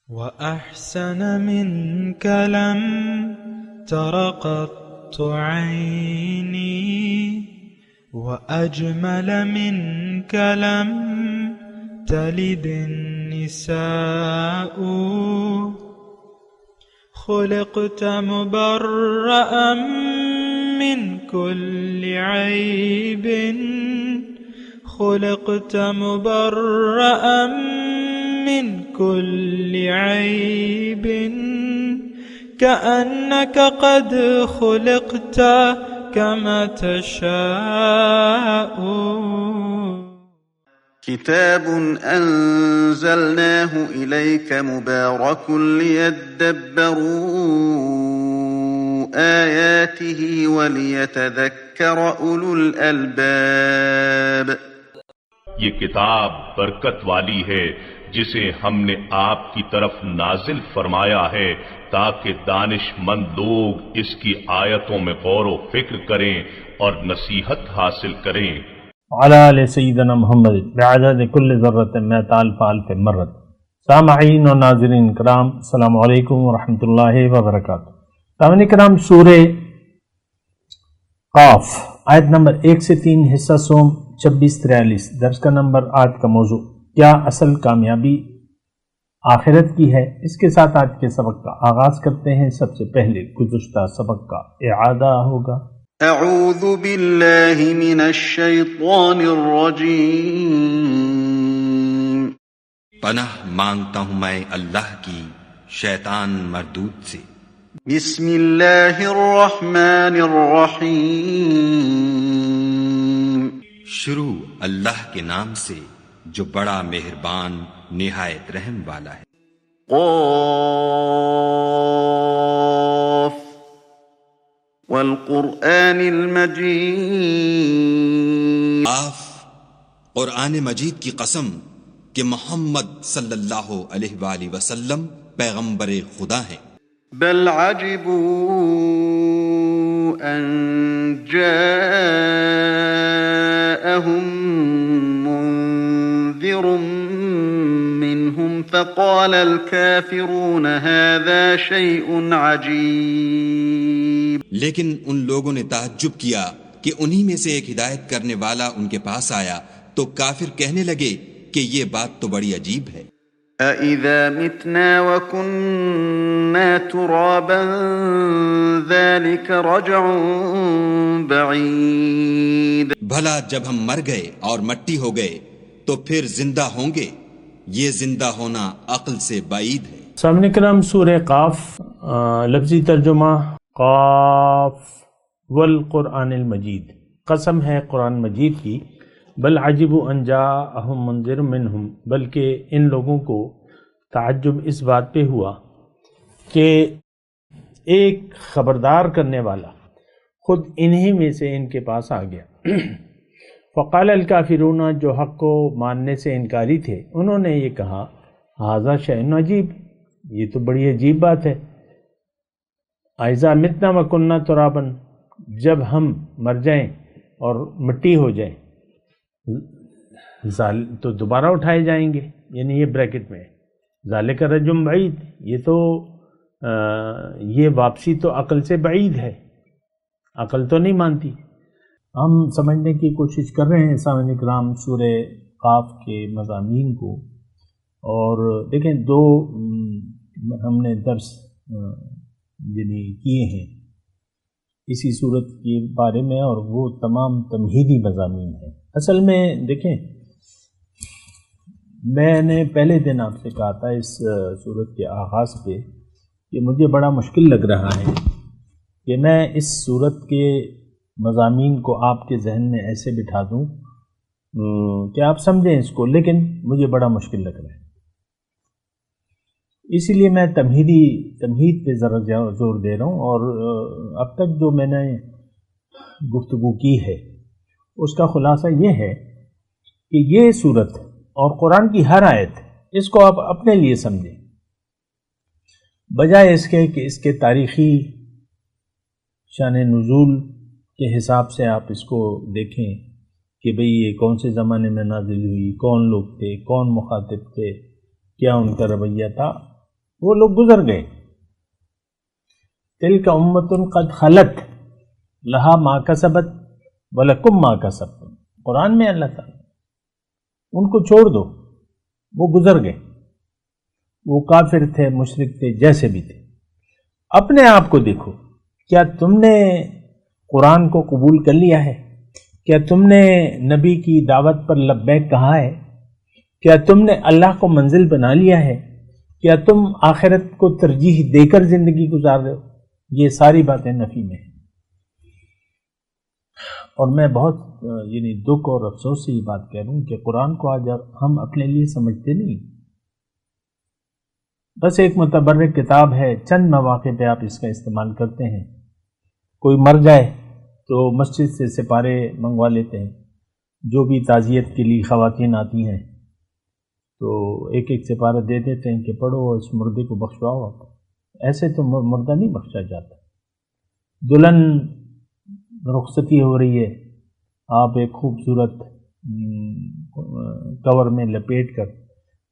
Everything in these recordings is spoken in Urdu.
وأحسن منك لم تر قط عيني وأجمل منك لم تلد النساء خلقت مبرأ من كل عيب خلقت مبرأ من كل عيب كأنك قد خلقت كما تشاء. كتاب أنزلناه إليك مبارك ليدبروا آياته وليتذكر أولو الألباب. یہ کتاب برکت والی ہے جسے ہم نے آپ کی طرف نازل فرمایا ہے تاکہ دانش مند لوگ اس کی آیتوں میں غور و فکر کریں اور نصیحت حاصل کریں. وعلى آل سیدنا محمد بعدد كل ذرة مئة ألف ألف مرة. سامعین و ناظرین کرام، السلام علیکم ورحمۃ اللہ وبرکاتہ. سامعین کرام، سورہ قاف آیت نمبر 1 سے 3، حصہ سوم 2643. درس کا نمبر، آج کا موضوع کیا اصل کامیابی آخرت کی ہے. اس کے ساتھ آج کے سبق کا آغاز کرتے ہیں. سب سے پہلے گزشتہ سبق کا اعادہ ہوگا. اعوذ باللہ من الشیطان الرجیم. پناہ مانگتا ہوں میں اللہ کی شیطان مردود سے. بسم اللہ الرحمن الرحیم. شروع اللہ کے نام سے جو بڑا مہربان نہایت رحم والا ہے. قاف والقرآن المجید. قاف، قرآن مجید کی قسم کہ محمد صلی اللہ علیہ وآلہ وسلم پیغمبر خدا ہیں. بل عجبوا ان جاءهم منذر منهم فقال الكافرون هذا شيء عجيب. لیکن ان لوگوں نے تعجب کیا کہ انہی میں سے ایک ہدایت کرنے والا ان کے پاس آیا تو کافر کہنے لگے کہ یہ بات تو بڑی عجیب ہے. أَإِذَا مِتْنَا وَكُنَّا تُرَابًا ذَلِكَ رَجْعٌ بَعِيدٌ. بھلا جب ہم مر گئے اور مٹی ہو گئے تو پھر زندہ ہوں گے؟ یہ زندہ ہونا عقل سے بعید ہے. سامعین کرام، سورہ قاف، لفظی ترجمہ قاف والقرآن المجید، قسم ہے قرآن مجید کی. بل عجبوا ان جاءہم منذر منہم، بلکہ ان لوگوں کو تعجب اس بات پہ ہوا کہ ایک خبردار کرنے والا خود انہی میں سے ان کے پاس آ گیا. فقال الکافرون، جو حق کو ماننے سے انکاری تھے، انہوں نے یہ کہا ھذا شیء عجیب، یہ تو بڑی عجیب بات ہے. اذا متنا وکننا ترابا، جب ہم مر جائیں اور مٹی ہو جائیں تو دوبارہ اٹھائے جائیں گے، یعنی یہ بریکٹ میں ذالک رجم بعید، یہ تو یہ واپسی تو عقل سے بعید ہے، عقل تو نہیں مانتی. ہم سمجھنے کی کوشش کر رہے ہیں سامعین کرام سورہ قاف کے مضامین کو، اور دیکھیں دو ہم نے درس یعنی کیے ہیں اسی صورت کے بارے میں، اور وہ تمام تمہیدی مضامین ہیں. اصل میں دیکھیں، میں نے پہلے دن آپ سے کہا تھا اس صورت کے آغاز پہ کہ مجھے بڑا مشکل لگ رہا ہے کہ میں اس صورت کے مضامین کو آپ کے ذہن میں ایسے بٹھا دوں کہ آپ سمجھیں اس کو، لیکن مجھے بڑا مشکل لگ رہا ہے. اسی لیے میں تمہید پہ ذرا زور دے رہا ہوں، اور اب تک جو میں نے گفتگو کی ہے اس کا خلاصہ یہ ہے کہ یہ صورت اور قرآن کی ہر آیت، اس کو آپ اپنے لیے سمجھیں، بجائے اس کے کہ اس کے تاریخی شان نزول کے حساب سے آپ اس کو دیکھیں کہ بھئی یہ کون سے زمانے میں نازل ہوئی، کون لوگ تھے، کون مخاطب تھے، کیا ان کا رویہ تھا. وہ لوگ گزر گئے. تلک امۃ قد خلت لہا ما کسبت ولکم ما کسبتم. قرآن میں اللہ تعالیٰ ان کو چھوڑ دو، وہ گزر گئے، وہ کافر تھے، مشرک تھے، جیسے بھی تھے. اپنے آپ کو دیکھو، کیا تم نے قرآن کو قبول کر لیا ہے؟ کیا تم نے نبی کی دعوت پر لبیک کہا ہے؟ کیا تم نے اللہ کو منزل بنا لیا ہے؟ کیا تم آخرت کو ترجیح دے کر زندگی گزار رہے ہو؟ یہ ساری باتیں نفی میں ہیں. اور میں بہت دکھ اور افسوس سے یہ بات کہہ رہا ہوں کہ قرآن کو آج ہم اپنے لیے سمجھتے نہیں. بس ایک متبرک کتاب ہے، چند مواقع پہ آپ اس کا استعمال کرتے ہیں. کوئی مر جائے تو مسجد سے سپارے منگوا لیتے ہیں. جو بھی تعزیت کے لیے خواتین آتی ہیں تو ایک ایک سپارہ دے دیتے ہیں کہ پڑھو اس مردے کو بخشواؤ. آپ ایسے تو مردہ نہیں بخشا جاتا. دلہن رخصتی ہو رہی ہے، آپ ایک خوبصورت کور میں لپیٹ کر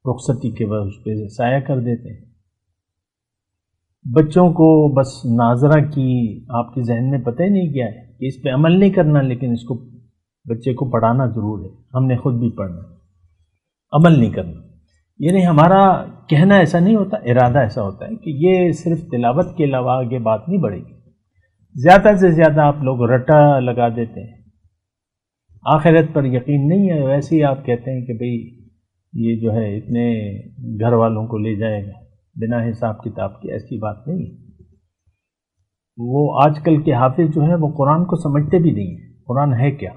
رخصتی کے بعد اس پہ سایہ کر دیتے ہیں. بچوں کو بس ناظرہ کی آپ کے ذہن میں پتہ ہی نہیں کیا ہے کہ اس پہ عمل نہیں کرنا، لیکن اس کو بچے کو پڑھانا ضرور ہے. ہم نے خود بھی پڑھنا، عمل نہیں کرنا. یعنی ہمارا کہنا ایسا نہیں ہوتا، ارادہ ایسا ہوتا ہے کہ یہ صرف تلاوت کے علاوہ آگے بات نہیں بڑھے گی. زیادہ سے زیادہ آپ لوگ رٹا لگا دیتے ہیں، آخرت پر یقین نہیں ہے. ویسے ہی آپ کہتے ہیں کہ بھئی یہ جو ہے اتنے گھر والوں کو لے جائے گا بنا حساب کتاب کی. ایسی بات نہیں. وہ آج کل کے حافظ جو ہیں وہ قرآن کو سمجھتے بھی نہیں ہیں. قرآن ہے کیا؟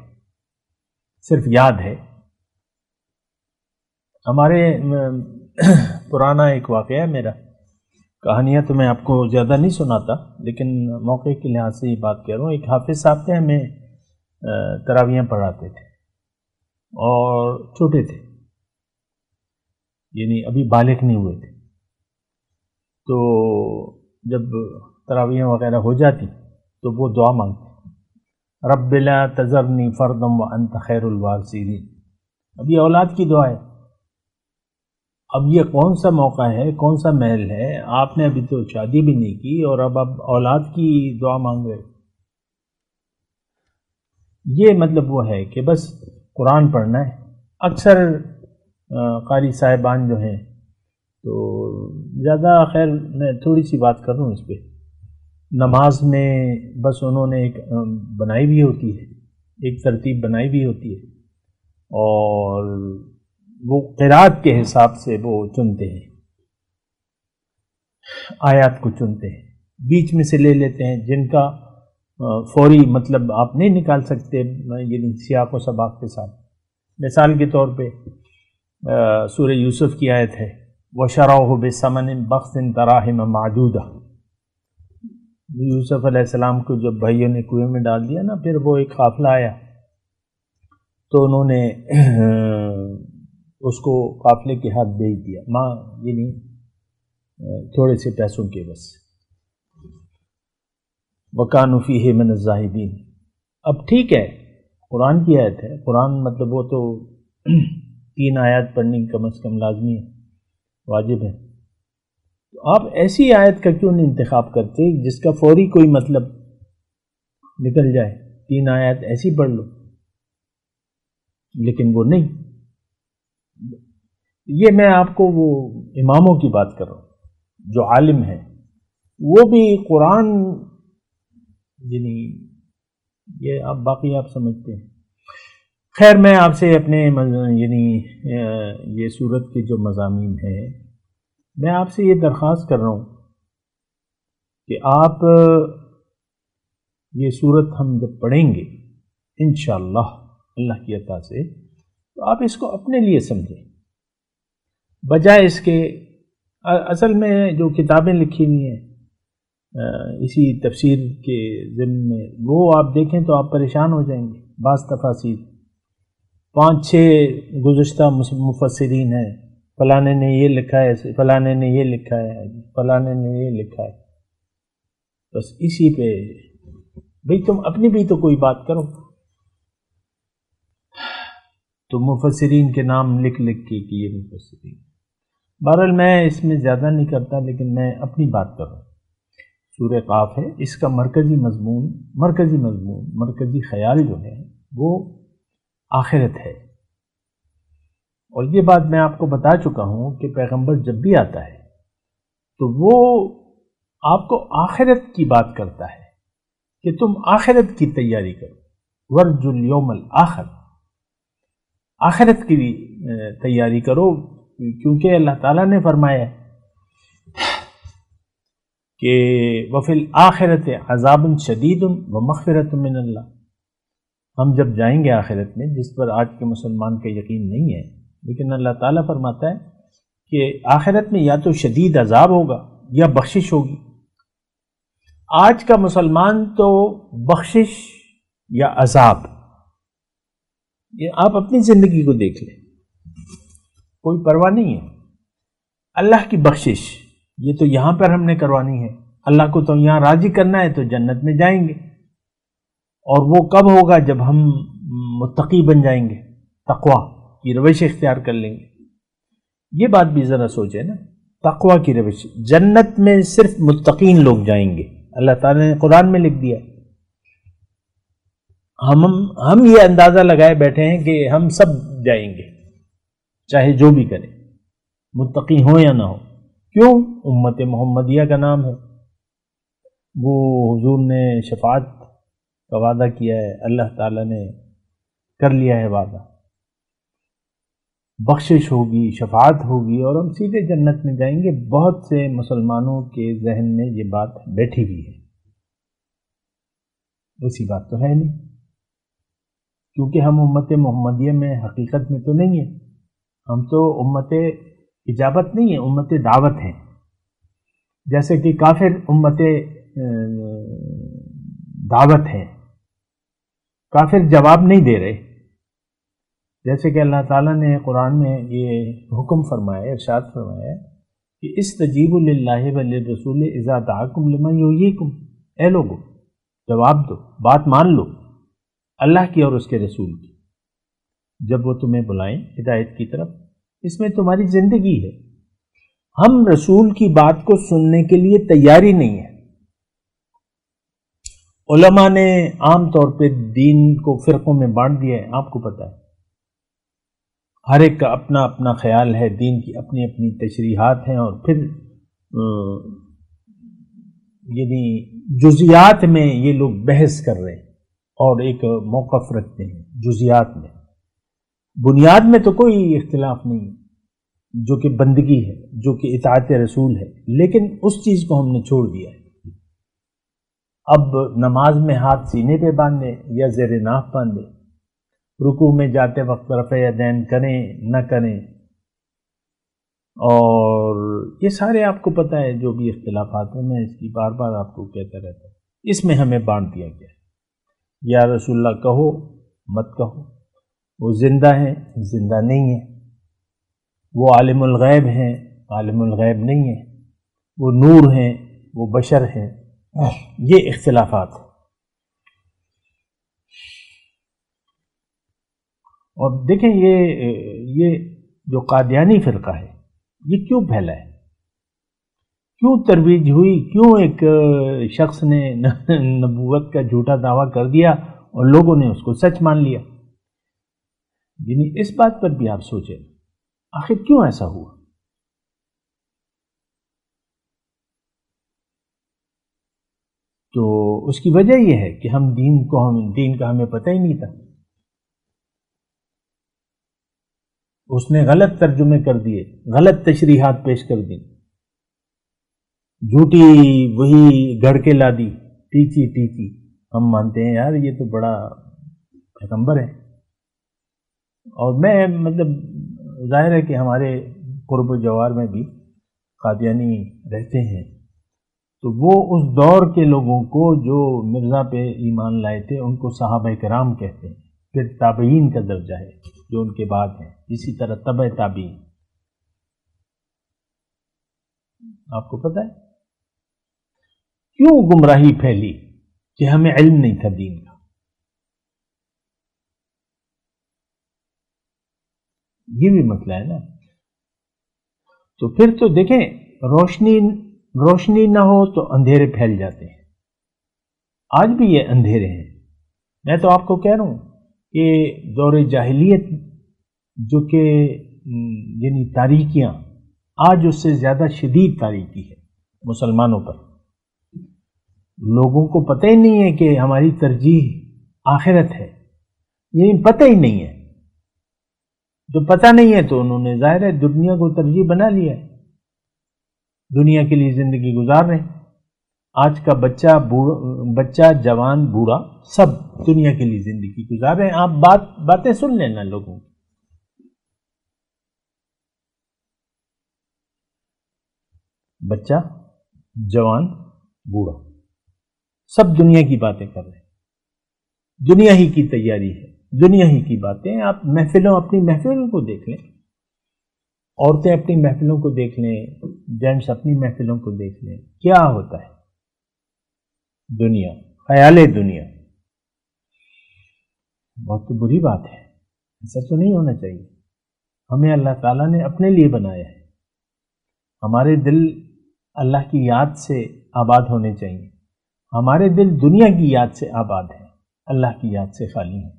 صرف یاد ہے. ہمارے پرانا ایک واقعہ ہے میرا، کہانیاں تو میں آپ کو زیادہ نہیں سناتا، لیکن موقع کے لحاظ سے یہ بات کہہ رہا ہوں. ایک حافظ صاحب تھے، ہمیں تراویحیں پڑھاتے تھے اور چھوٹے تھے، یعنی ابھی بالغ نہیں ہوئے تھے. تو جب تراویحیں وغیرہ ہو جاتی تو وہ دعا مانگتے، رب لا تذرنی فردا وانت خیر الوارثین. اب یہ اولاد کی دعا ہے. اب یہ کون سا موقع ہے، کون سا محل ہے؟ آپ نے ابھی تو شادی بھی نہیں کی اور اب اولاد کی دعا مانگ رہے. یہ مطلب وہ ہے کہ بس قرآن پڑھنا ہے. اکثر قاری صاحبان جو ہیں تو زیادہ، خیر میں تھوڑی سی بات کر رہا ہوں اس پہ، نماز میں بس انہوں نے ایک بنائی بھی ہوتی ہے، ایک ترتیب بنائی بھی ہوتی ہے، اور وہ قرات کے حساب سے وہ چنتے ہیں، آیات کو چنتے ہیں، بیچ میں سے لے لیتے ہیں جن کا فوری مطلب آپ نہیں نکال سکتے، یعنی سیاق و سباق کے ساتھ. مثال کے طور پہ سورہ یوسف کی آیت ہے وَشَرَوْهُ بِثَمَنٍ بَخْسٍ دَرَاهِمَ مَعْدُودَةٍ. یوسف علیہ السلام کو جب بھائیوں نے کنویں میں ڈال دیا نا، پھر وہ ایک قافلہ آیا تو انہوں نے اس کو قافلے کے ہاتھ بیچ دیا، یعنی تھوڑے سے پیسوں کے بس. وَكَانُوا فِيهِ مِنَ الزَّاهِدِينَ. اب ٹھیک ہے، قرآن کی آیت ہے، قرآن مطلب وہ تو 3 آیات پڑھنی کم از کم لازمی ہے، واجب ہے. تو آپ ایسی آیت کا کیوں نہیں انتخاب کرتے جس کا فوری کوئی مطلب نکل جائے؟ 3 آیات ایسی پڑھ لو. لیکن وہ نہیں. یہ میں آپ کو وہ اماموں کی بات کر رہا ہوں جو عالم ہیں، وہ بھی قرآن، یعنی یہ آپ باقی آپ سمجھتے ہیں. خیر میں آپ سے اپنے یعنی یہ سورت کے جو مضامین ہیں، میں آپ سے یہ درخواست کر رہا ہوں کہ آپ یہ سورت ہم جب پڑھیں گے انشاءاللہ اللہ کی عطا سے، تو آپ اس کو اپنے لیے سمجھیں، بجائے اس کے اصل میں جو کتابیں لکھی ہوئی ہیں اسی تفسیر کے ضمن میں، وہ آپ دیکھیں تو آپ پریشان ہو جائیں گے. بعض تفاسیر 5-6 گزشتہ مفسرین ہیں، فلانے نے یہ لکھا ہے، فلانے نے یہ لکھا ہے، فلانے نے یہ لکھا ہے. بس اسی پہ بھئی تم اپنی بھی تو کوئی بات کرو. تو مفسرین کے نام لکھ لکھ کے کہ یہ مفسرین، بہرحال میں اس میں زیادہ نہیں کرتا، لیکن میں اپنی بات کروں. سورہ قاف ہے، اس کا مرکزی مضمون مرکزی خیال جو ہے وہ آخرت ہے. اور یہ بات میں آپ کو بتا چکا ہوں کہ پیغمبر جب بھی آتا ہے تو وہ آپ کو آخرت کی بات کرتا ہے کہ تم آخرت کی تیاری کرو، ورجو الیوم الآخر، آخرت کی بھی تیاری کرو، کیونکہ اللہ تعالیٰ نے فرمایا ہے کہ وفی الآخرۃ عذاب شدید ومغفرۃ من اللہ. ہم جب جائیں گے آخرت میں، جس پر آج کے مسلمان کا یقین نہیں ہے، لیکن اللہ تعالیٰ فرماتا ہے کہ آخرت میں یا تو شدید عذاب ہوگا یا بخشش ہوگی. آج کا مسلمان تو بخشش یا عذاب، یہ آپ اپنی زندگی کو دیکھ لیں، کوئی پرواہ نہیں ہے. اللہ کی بخشش یہ تو یہاں پر ہم نے کروانی ہے، اللہ کو تو یہاں راضی کرنا ہے، تو جنت میں جائیں گے. اور وہ کب ہوگا؟ جب ہم متقی بن جائیں گے، تقوی کی روش اختیار کر لیں گے. یہ بات بھی ذرا سوچیں نا، تقوی کی روش. جنت میں صرف متقین لوگ جائیں گے، اللہ تعالیٰ نے قرآن میں لکھ دیا. ہم یہ اندازہ لگائے بیٹھے ہیں کہ ہم سب جائیں گے چاہے جو بھی کریں، متقی ہوں یا نہ ہو. کیوں؟ امت محمدیہ کا نام ہے. وہ حضور نے شفاعت کا وعدہ کیا ہے، اللہ تعالیٰ نے کر لیا ہے وعدہ، بخشش ہوگی، شفاعت ہوگی، اور ہم سیدھے جنت میں جائیں گے. بہت سے مسلمانوں کے ذہن میں یہ بات بیٹھی ہوئی ہے. ویسی بات تو ہے نہیں، کیونکہ ہم امت محمدیہ میں حقیقت میں تو نہیں ہیں. ہم تو امت اجابت نہیں ہے، امت دعوت ہیں. جیسے کہ کافر امت دعوت ہیں، کافر جواب نہیں دے رہے. جیسے کہ اللہ تعالیٰ نے قرآن میں یہ حکم فرمایا، ارشاد فرمایا کہ استجیبوا للہ وللرسول اذا دعاکم لما یحییکم. اے لوگو جواب دو، بات مان لو اللہ کی اور اس کے رسول کی جب وہ تمہیں بلائیں ہدایت کی طرف. اس میں تمہاری زندگی ہے. ہم رسول کی بات کو سننے کے لیے تیاری نہیں ہے. علماء نے عام طور پہ دین کو فرقوں میں بانٹ دیا ہے، آپ کو پتہ ہے. ہر ایک کا اپنا اپنا خیال ہے، دین کی اپنی اپنی تشریحات ہیں، اور پھر یعنی جزیات میں یہ لوگ بحث کر رہے ہیں اور ایک موقف رکھتے ہیں جزیات میں. بنیاد میں تو کوئی اختلاف نہیں، جو کہ بندگی ہے، جو کہ اطاعت رسول ہے، لیکن اس چیز کو ہم نے چھوڑ دیا ہے. اب نماز میں ہاتھ سینے پہ باندھیں یا زیر ناف باندھیں، رکوع میں جاتے وقت رفع یدین کریں نہ کریں، اور یہ سارے آپ کو پتہ ہے جو بھی اختلافات ہیں. میں اس کی بار بار آپ کو کہتا رہتا ہوں. اس میں ہمیں بانٹ دیا گیا ہے. یا رسول اللہ کہو مت کہو، وہ زندہ ہیں زندہ نہیں ہیں، وہ عالم الغیب ہیں عالم الغیب نہیں ہیں، وہ نور ہیں وہ بشر ہیں. یہ اختلافات ہیں. اور دیکھیں یہ جو قادیانی فرقہ ہے یہ کیوں پھیلا ہے، کیوں ترویج ہوئی، کیوں ایک شخص نے نبوت کا جھوٹا دعویٰ کر دیا اور لوگوں نے اس کو سچ مان لیا. یعنی اس بات پر بھی آپ سوچیں آخر کیوں ایسا ہوا. تو اس کی وجہ یہ ہے کہ دین کا ہمیں پتہ ہی نہیں تھا. اس نے غلط ترجمے کر دیے، غلط تشریحات پیش کر دی، جھوٹی وہی گھڑ کے لا دی، ٹیچی. ہم مانتے ہیں یار یہ تو بڑا پیغمبر ہے. اور میں مطلب ظاہر ہے کہ ہمارے قرب و جوار میں بھی قادیانی رہتے ہیں، تو وہ اس دور کے لوگوں کو جو مرزا پہ ایمان لائے تھے ان کو صحابہ کرام کہتے ہیں. پھر تابعین کا درجہ ہے جو ان کے بعد ہیں، اسی طرح تبع تابعین. آپ کو پتہ ہے کیوں گمراہی پھیلی؟ کہ ہمیں علم نہیں تھا دین کا. یہ بھی مسئلہ ہے نا. تو پھر تو دیکھیں روشنی نہ ہو تو اندھیرے پھیل جاتے ہیں. آج بھی یہ اندھیرے ہیں. میں تو آپ کو کہہ رہا ہوں کہ دور جاہلیت جو کہ یعنی تاریکیاں، آج اس سے زیادہ شدید تاریکی ہے مسلمانوں پر. لوگوں کو پتہ ہی نہیں ہے کہ ہماری ترجیح آخرت ہے، یعنی پتہ ہی نہیں ہے. جو پتہ نہیں ہے تو انہوں نے ظاہر ہے دنیا کو ترجیح بنا لیا ہے، دنیا کے لیے زندگی گزار رہے ہیں. آج کا بچہ جوان بوڑھا سب دنیا کے لیے زندگی گزار رہے ہیں. آپ باتیں سن لینا لوگوں کی. بچہ جوان بوڑھا سب دنیا کی باتیں کر رہے ہیں، دنیا ہی کی تیاری ہے، دنیا ہی کی باتیں. آپ اپنی محفلوں کو دیکھ لیں، عورتیں اپنی محفلوں کو دیکھ لیں، جینٹس اپنی محفلوں کو دیکھ لیں، کیا ہوتا ہے؟ دنیا، خیال دنیا. بہت بری بات ہے، ایسا تو نہیں ہونا چاہیے. ہمیں اللہ تعالیٰ نے اپنے لیے بنایا ہے. ہمارے دل اللہ کی یاد سے آباد ہونے چاہیے. ہمارے دل دنیا کی یاد سے آباد ہیں، اللہ کی یاد سے خالی ہیں.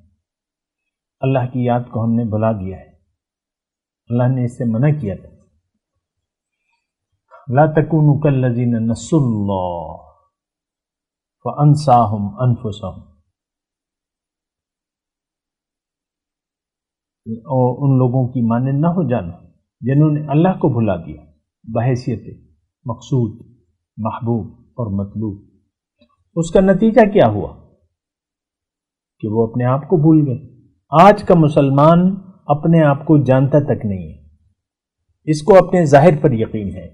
اللہ کی یاد کو ہم نے بھلا دیا ہے. اللہ نے اس سے منع کیا تھا، لا تکونوا کالذین نسوا اللہ فانساہم انفسہم. اور ان لوگوں کی مانند نہ ہو جانا جنہوں نے اللہ کو بھلا دیا بحیثیت مقصود، محبوب اور مطلوب. اس کا نتیجہ کیا ہوا کہ وہ اپنے آپ کو بھول گئے. آج کا مسلمان اپنے آپ کو جانتا تک نہیں ہے. اس کو اپنے ظاہر پر یقین ہے.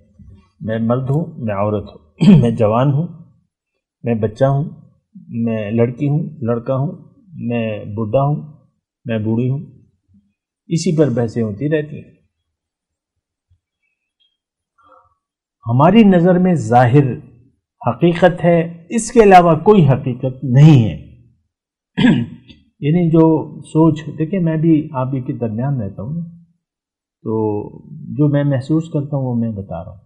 میں مرد ہوں، میں عورت ہوں، میں جوان ہوں، میں بچہ ہوں، میں لڑکی ہوں، لڑکا ہوں، میں بوڑھا ہوں، میں بوڑھی ہوں. اسی پر بحثیں ہوتی رہتی ہیں. ہماری نظر میں ظاہر حقیقت ہے، اس کے علاوہ کوئی حقیقت نہیں ہے. یعنی جو سوچ، دیکھیں میں بھی آپ ہی کے درمیان رہتا ہوں، تو جو میں محسوس کرتا ہوں وہ میں بتا رہا ہوں.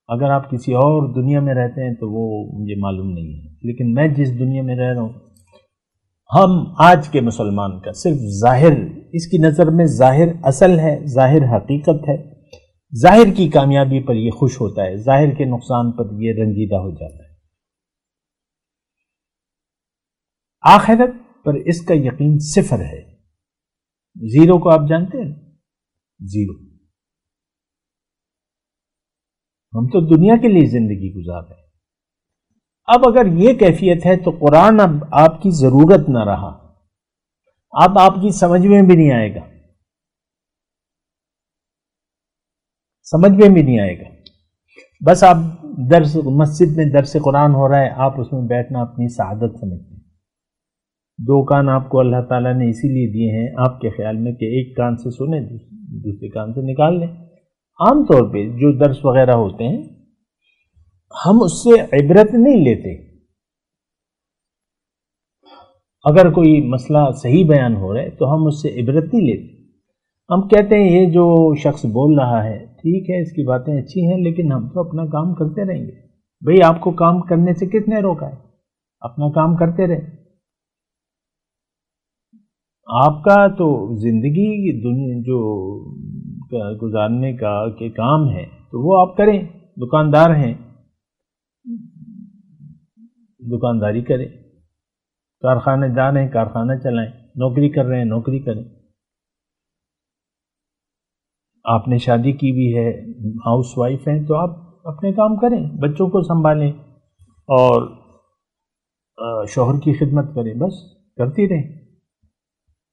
اگر آپ کسی اور دنیا میں رہتے ہیں تو وہ مجھے معلوم نہیں ہے، لیکن میں جس دنیا میں رہ رہا ہوں، ہم آج کے مسلمان کا صرف ظاہر، اس کی نظر میں ظاہر اصل ہے، ظاہر حقیقت ہے. ظاہر کی کامیابی پر یہ خوش ہوتا ہے، ظاہر کے نقصان پر یہ رنجیدہ ہو جاتا ہے. آخرت پر اس کا یقین صفر ہے. زیرو کو آپ جانتے ہیں؟ زیرو. ہم تو دنیا کے لیے زندگی گزار رہے ہیں. اب اگر یہ کیفیت ہے تو قرآن اب آپ کی ضرورت نہ رہا، اب آپ کی سمجھ میں بھی نہیں آئے گا، سمجھ میں بھی نہیں آئے گا. بس آپ مسجد میں درس قرآن ہو رہا ہے، آپ اس میں بیٹھنا اپنی سعادت سمجھتے ہیں. 2 کان آپ کو اللہ تعالیٰ نے اسی لیے دیے ہیں آپ کے خیال میں کہ ایک کان سے سنیں، دوسرے کان سے نکال لیں. عام طور پہ جو درس وغیرہ ہوتے ہیں ہم اس سے عبرت نہیں لیتے. اگر کوئی مسئلہ صحیح بیان ہو رہا ہے تو ہم اس سے عبرت نہیں لیتے. ہم کہتے ہیں یہ جو شخص بول رہا ہے ٹھیک ہے، اس کی باتیں اچھی ہیں، لیکن ہم تو اپنا کام کرتے رہیں گے. بھئی آپ کو کام کرنے سے کس نے روکا ہے؟ اپنا کام کرتے رہے. آپ کا تو زندگی دنیا جو گزارنے کا کہ کام ہے تو وہ آپ کریں. دکاندار ہیں، دکانداری کریں. کارخانے دار ہیں، کارخانہ چلائیں. نوکری کر رہے ہیں، نوکری کریں. آپ نے شادی کی بھی ہے، ہاؤس وائف ہیں، تو آپ اپنے کام کریں، بچوں کو سنبھالیں اور شوہر کی خدمت کریں. بس کرتی رہیں.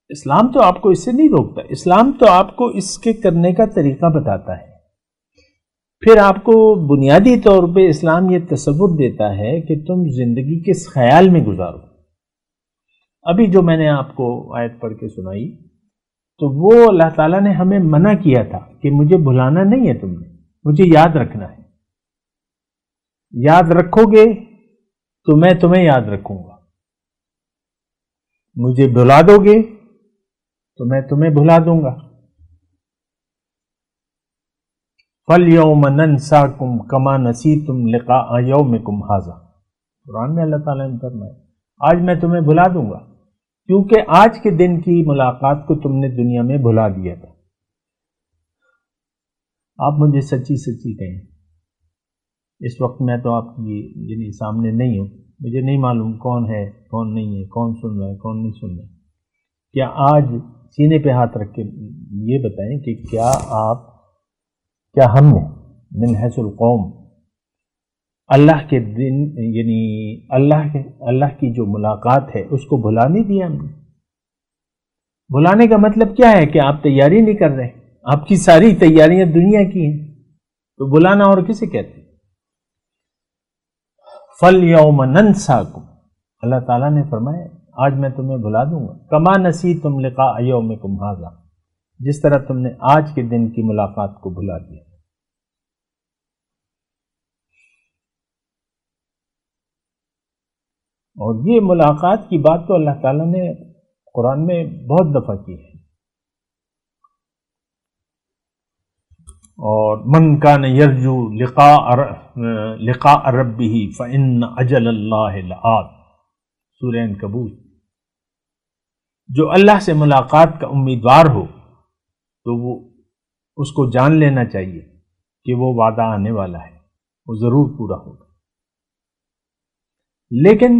اسلام تو آپ کو اس سے نہیں روکتا. اسلام تو آپ کو اس کے کرنے کا طریقہ بتاتا ہے. پھر آپ کو بنیادی طور پہ اسلام یہ تصور دیتا ہے کہ تم زندگی کس خیال میں گزارو. ابھی جو میں نے آپ کو آیت پڑھ کے سنائی تو وہ اللہ تعالیٰ نے ہمیں منع کیا تھا کہ مجھے بھلانا نہیں ہے، تم نے مجھے یاد رکھنا ہے. یاد رکھو گے تو میں تمہیں یاد رکھوں گا. مجھے بھلا دو گے تو میں تمہیں بھلا دوں گا. فَالْيَوْمَ نَنْسَاكُمْ كَمَا نَسِيتُمْ لِقَاءَ يَوْمِكُمْ هَذَا، قرآن میں اللہ تعالیٰ نے فرمایا آج میں تمہیں بھلا دوں گا کیونکہ آج کے دن کی ملاقات کو تم نے دنیا میں بھلا دیا تھا۔ آپ مجھے سچی سچی کہیں، اس وقت میں تو آپ کی یعنی سامنے نہیں ہوں، مجھے نہیں معلوم کون ہے کون نہیں ہے، کون سن رہا ہے کون نہیں سن رہا ہے۔ کیا آج سینے پہ ہاتھ رکھ کے یہ بتائیں کہ کیا ہم نے من حیث القوم اللہ کے دن یعنی اللہ کی جو ملاقات ہے اس کو بھلا نہیں دیا ہم نے؟ بھلانے کا مطلب کیا ہے کہ آپ تیاری نہیں کر رہے، آپ کی ساری تیاریاں دنیا کی ہیں، تو بھلانا اور کسے کہتے ہیں؟ فَالْيَوْمَ نَنْسَاكُمْ، اللہ تعالیٰ نے فرمایا آج میں تمہیں بھلا دوں گا، کما نسیتم لقاء یومکم ھذا، جس طرح تم نے آج کے دن کی ملاقات کو بھلا دیا۔ اور یہ ملاقات کی بات تو اللہ تعالیٰ نے قرآن میں بہت دفعہ کی ہے۔ اور من کان یرجو لقاء ربہ فإن اجل اللہ لآت، سورہ عنکبوت۔ جو اللہ سے ملاقات کا امیدوار ہو تو وہ اس کو جان لینا چاہیے کہ وہ وعدہ آنے والا ہے، وہ ضرور پورا ہوگا۔ لیکن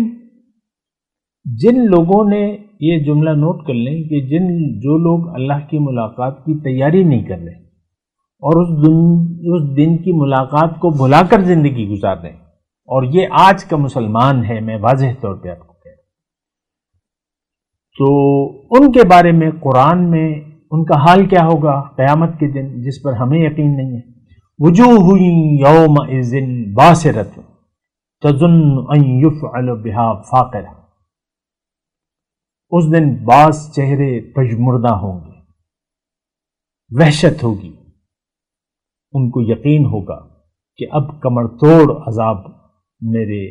جن لوگوں نے یہ جملہ نوٹ کر لیں کہ جو لوگ اللہ کی ملاقات کی تیاری نہیں کر رہے اور اس دن کی ملاقات کو بھلا کر زندگی گزار رہے ہیں، اور یہ آج کا مسلمان ہے، میں واضح طور پہ آپ کو کہہ رہا ہوں، تو ان کے بارے میں قرآن میں ان کا حال کیا ہوگا قیامت کے دن، جس پر ہمیں یقین نہیں ہے۔ وجوہ یومئذ باسرۃ تظن ان یفعل بہا فاقرہ، اس دن بعض چہرے پژمردہ ہوں گے، وحشت ہوگی، ان کو یقین ہوگا کہ اب کمر توڑ عذاب میری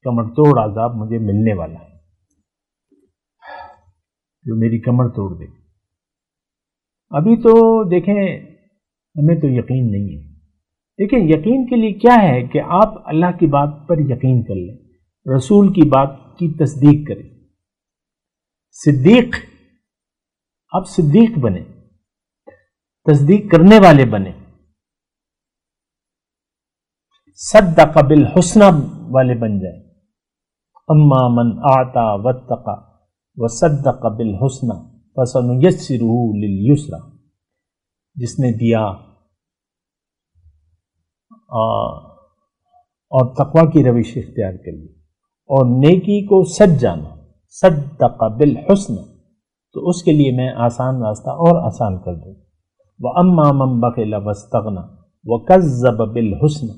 کمر توڑ عذاب مجھے ملنے والا ہے، جو میری کمر توڑ دے۔ ابھی تو دیکھیں ہمیں تو یقین نہیں ہے، دیکھیں یقین کے لیے کیا ہے کہ آپ اللہ کی بات پر یقین کر لیں، رسول کی بات کی تصدیق کریں، صدیق، آپ صدیق بنیں، تصدیق کرنے والے بنیں، صدق بالحسنى والے بن جائیں۔ اما من اعطى واتقى وصدق بالحسنى فسنيسره لليسرى، جس نے دیا اور تقوی کی روش اختیار کر لی اور نیکی کو سچ جانا، صدق بالحسن، تو اس کے لیے میں آسان راستہ اور آسان کر دوں۔ وَأَمَّا مَنْ بَخِلَ وَاسْتَغْنَى وَكَذَّبَ بِالْحُسْنِ،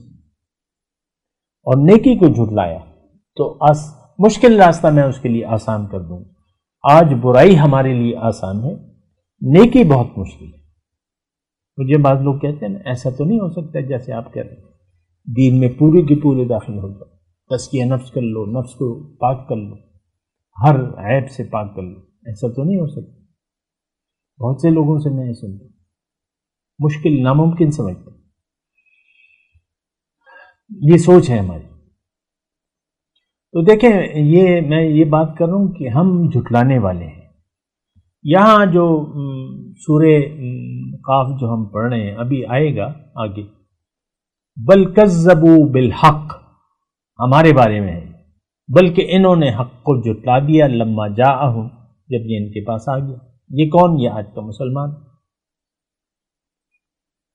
اور نیکی کو جھٹلایا تو مشکل راستہ میں اس کے لیے آسان کر دوں۔ آج برائی ہمارے لیے آسان ہے، نیکی بہت مشکل ہے۔ مجھے بعض لوگ کہتے ہیں ایسا تو نہیں ہو سکتا جیسے آپ کہہ رہے ہیں، دین میں پورے کے پورے داخل ہو جاؤ، تزکیہ نفس کر لو، نفس کو پاک کر لو، ہر عیب سے پاک کر لو، ایسا تو نہیں ہو سکتا۔ بہت سے لوگوں سے میں یہ سنتا ہوں، مشکل ناممکن سمجھتا ہوں، یہ سوچ ہے ہماری۔ تو دیکھیں میں یہ بات کر رہا ہوں کہ ہم جھٹلانے والے ہیں۔ یہاں جو سورہ قاف جو ہم پڑھ رہے ہیں ابھی آئے گا آگے، بل کذبوا بالحق، ہمارے بارے میں ہے، بلکہ انہوں نے حق کو جھٹلا دیا، لما جاءہم، جب یہ ان کے پاس آ گیا۔ یہ کون؟ یہ آج کا مسلمان۔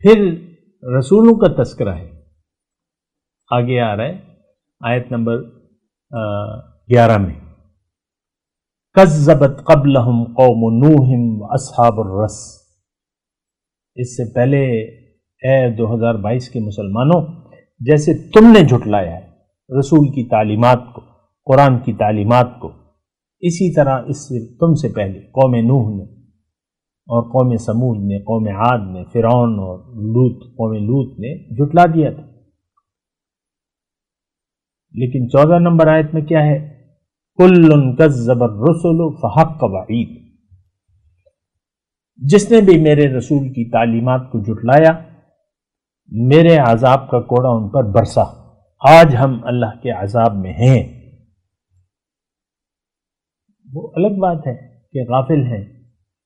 پھر رسولوں کا تذکرہ ہے، آگے آ رہا ہے آیت نمبر 11 میں، کذبت قبلہم قوم نوح واصحاب الرس، اس سے پہلے اے 2022 کے مسلمانوں جیسے تم نے جھٹلایا ہے رسول کی تعلیمات کو، قرآن کی تعلیمات کو، اسی طرح اس سے تم سے پہلے قوم نوح نے اور قوم سمود نے، قوم عاد نے، فرعون اور قوم لوط نے جھٹلا دیا تھا۔ لیکن 14 نمبر آیت میں کیا ہے؟ کل کذب الرسل فحق وعید، جس نے بھی میرے رسول کی تعلیمات کو جھٹلایا میرے عذاب کا کوڑا ان پر برسا، آج ہم اللہ کے عذاب میں ہیں۔ وہ الگ بات ہے کہ غافل ہیں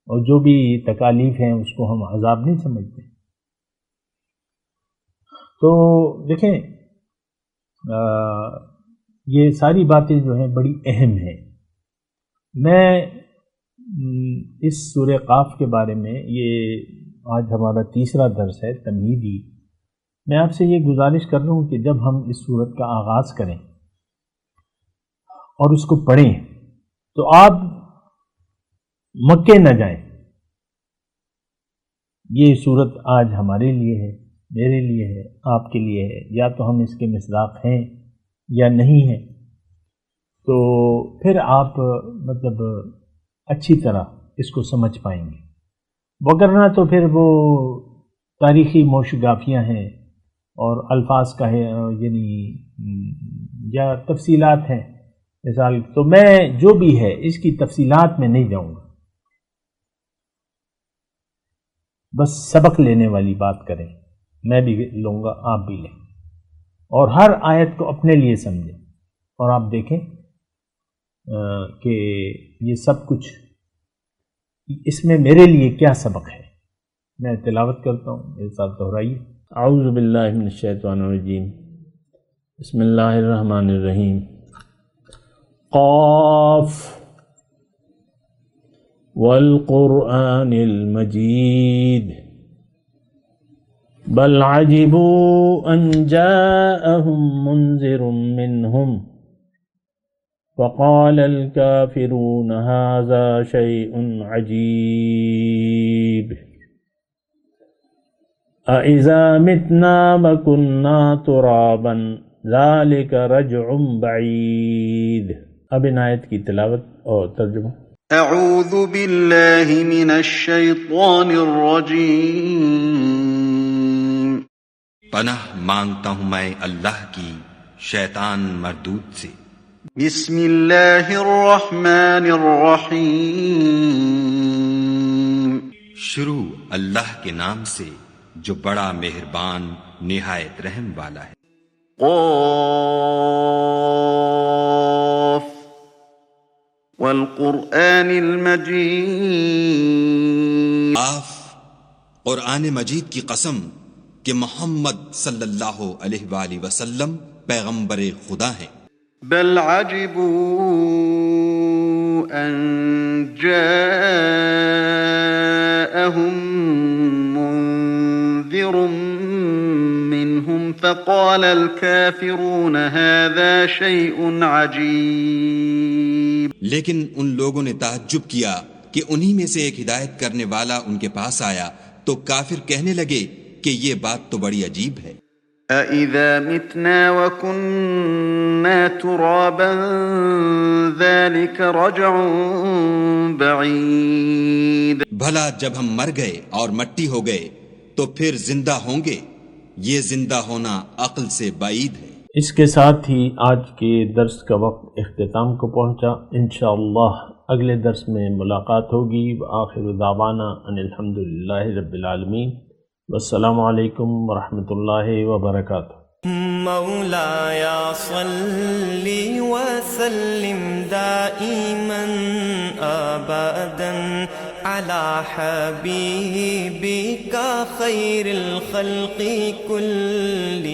اور جو بھی تکالیف ہیں اس کو ہم عذاب نہیں سمجھتے۔ تو دیکھیں یہ ساری باتیں جو ہیں بڑی اہم ہیں۔ میں اس سورہ قاف کے بارے میں، یہ آج ہمارا تیسرا درس ہے تمہیدی، میں آپ سے یہ گزارش کر رہا ہوں کہ جب ہم اس سورت کا آغاز کریں اور اس کو پڑھیں تو آپ مکے نہ جائیں۔ یہ سورت آج ہمارے لیے ہے، میرے لیے ہے، آپ کے لیے ہے، یا تو ہم اس کے مصداق ہیں یا نہیں ہیں، تو پھر آپ مطلب اچھی طرح اس کو سمجھ پائیں گے، وگرنہ تو پھر وہ تاریخی موشگافیاں ہیں اور الفاظ کا ہے یعنی یا تفصیلات ہیں مثال، تو میں جو بھی ہے اس کی تفصیلات میں نہیں جاؤں گا، بس سبق لینے والی بات کریں، میں بھی لوں گا آپ بھی لیں، اور ہر آیت کو اپنے لیے سمجھیں، اور آپ دیکھیں کہ یہ سب کچھ اس میں میرے لیے کیا سبق ہے۔ میں تلاوت کرتا ہوں، میرے ساتھ دہرائیے۔ اعوذ باللہ من الشیطان الرجیم، بسم اللہ الرحمن الرحیم۔ قاف والقرآن المجید بل عجبوا ان جاءهم منذر منهم فقال الكافرون هذا شيء عجيب أإذا متنا وكنا ترابا ذلك رجع بعيد۔ اب ان آیت کی تلاوت اور ترجمہ۔ اعوذ باللہ من الشیطان الرجیم۔ پناہ مانگتا ہوں میں اللہ کی شیطان مردود سے۔ بسم اللہ الرحمن الرحیم۔ شروع اللہ کے نام سے جو بڑا مہربان نہایت رحم والا ہے۔ قاف والقرآن المجید۔ قاف، قرآن مجید کی قسم کہ محمد صلی اللہ علیہ وآلہ وسلم پیغمبر خدا ہیں۔ بل عجبوا ان جاءهم منذر منهم فقال الكافرون هذا شيء عجيب۔ لیکن ان لوگوں نے تعجب کیا کہ انہی میں سے ایک ہدایت کرنے والا ان کے پاس آیا تو کافر کہنے لگے کہ یہ بات تو بڑی عجیب ہے۔ أَإِذَا مِتْنَا وَكُنَّا تُرَابًا ذَلِكَ رَجْعٌ بَعِيدٌ۔ بھلا جب ہم مر گئے اور مٹی ہو گئے تو پھر زندہ ہوں گے، یہ زندہ ہونا عقل سے بعید ہے۔ اس کے ساتھ ہی آج کے درس کا وقت اختتام کو پہنچا۔ انشاءاللہ اگلے درس میں ملاقات ہوگی۔ وآخر دعوانا ان الحمدللہ رب العالمین، والسلام علیکم ورحمۃ اللہ وبرکاتہ۔ مولایا صلی وسلم دائما ابدا علی حبیبک خیر الخلق کلهم۔